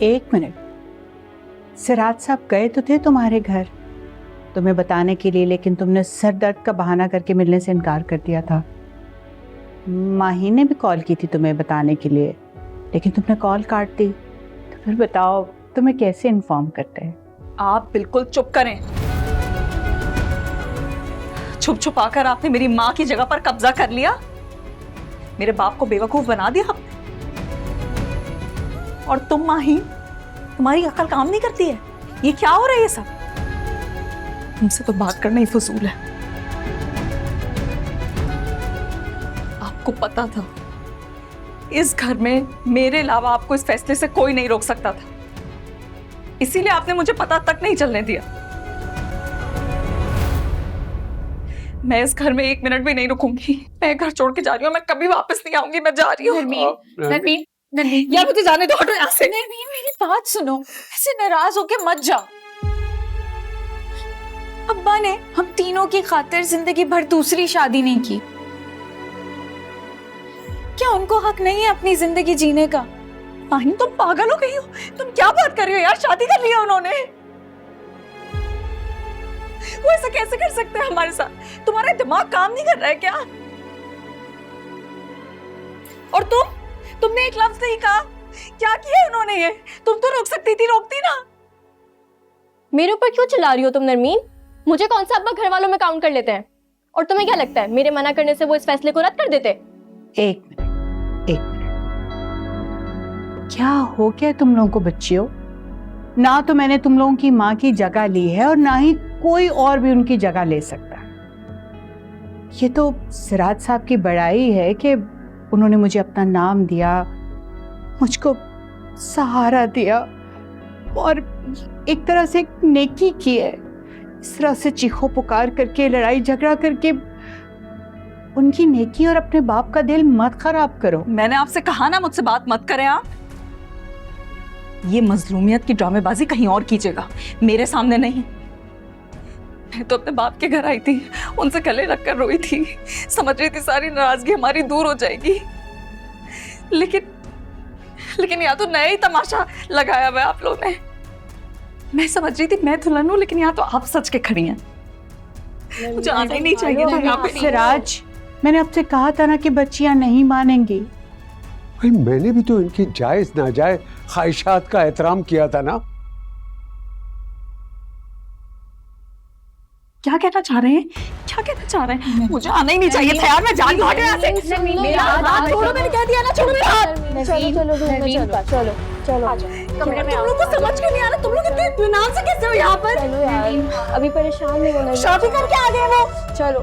एक मिनट, सिराज साहब गए तो थे तुम्हारे घर तुम्हें बताने के लिए, लेकिन तुमने सर दर्द का बहाना करके मिलने से इनकार कर दिया था। माही ने भी कॉल की थी तुम्हें बताने के लिए, लेकिन तुमने कॉल काट दी। तो फिर बताओ तुम्हें कैसे इन्फॉर्म करते हैं? आप बिल्कुल चुप करें। छुप छुपाकर आपने मेरी माँ की जगह पर कब्जा कर लिया, मेरे बाप को बेवकूफ बना दिया आपने। और तुम माही, तुम्हारी अकल काम नहीं करती है? ये क्या हो रहा है ये सब? तुमसे तो बात करना ही फजूल है। आपको पता था इस घर में मेरे अलावा आपको इस फैसले से कोई नहीं रोक सकता था, इसीलिए आपने मुझे पता तक नहीं चलने दिया। मैं इस घर में एक मिनट भी नहीं रुकूंगी। मैं घर छोड़ के जा रही हूँ, मैं कभी वापस नहीं आऊंगी। मैं जा रही हूँ। नरमीन यार मुझे जाने दो, हटो यहाँ से। नरमीन मेरी बात सुनो, ऐसे नाराज होके मत जाओ। अब्बा ने हम तीनों की खातिर जिंदगी भर दूसरी शादी नहीं की। क्या उनको हक नहीं है अपनी जिंदगी जीने का? माही तुम पागल हो गई हो? तुम क्या बात कर रही हो यार? शादी कर लिया उन्होंने। वो ऐसा कैसे कर सकते हैं हमारे साथ? तुम्हारा दिमाग काम नहीं कर रहा है क्या? और तुमने एक लफ्ज नहीं कहा। क्या किया उन्होंने ये? तुम तो रोक सकती थी, रोकती ना। मेरे ऊपर क्यों चिल्ला रही हो तुम नरमीन? मुझे कौन सा अब्बा घर वालों में काउंट कर लेते हैं? और तुम्हें क्या लगता है मेरे मना करने से वो इस फैसले को रद्द कर देते? एक मिनट, क्या हो गया तुम लोगों को बच्चियों? ना तो मैंने तुम लोगों की माँ की जगह ली है और ना ही कोई और भी उनकी जगह ले सकता है। ये तो सिराज साहब की बड़ाई है कि उन्होंने मुझे अपना नाम दिया, मुझको सहारा दिया और एक तरह से एक नेकी की है। इस तरह से चीखो पुकार करके, लड़ाई झगड़ा करके उनकी नेकी और अपने बाप का दिल मत खराब करो। मैंने आपसे कहा ना मुझसे बात मत करें आप। ये मजलूमियत की ड्रामेबाजी कहीं और कीजिएगा, मेरे सामने नहीं। मैं तो अपने बाप के घर आई थी, उनसे गले रखकर रोई थी, समझ रही थी सारी नाराजगी हमारी दूर हो जाएगी। लेकिन या तो नया ही तमाशा लगाया हुआ आप लोगों ने। मैं समझ रही थी मैं दुल्हन हूं, लेकिन यहाँ तो आप सच के खड़ी हैं। मुझे आना ही नहीं चाहिए था यहाँ पे। सिराज, मैंने आपसे कहा था ना कि बच्चियां नहीं मानेंगी। भाई मैंने भी तो इनकी जायज नाजायज ख्वाहिशात का एहतराम किया था ना। क्या कहना चाह रहे हैं? क्या कहना चाह रहे हैं? मुझे आना ही नहीं चाहिए था यार। मैं जा रही हूँ, हटो यहाँ से। मेरा हाथ छोड़ो, मैंने कह दिया ना, छोड़ो मेरा हाथ। चलो तुम लोग को समझ क्यों नहीं आ रहा? तुम लोग इतने इत्मीनान से कैसे हो यहाँ पर? अभी परेशान नहीं होना। शादी करके आ गए वो। चलो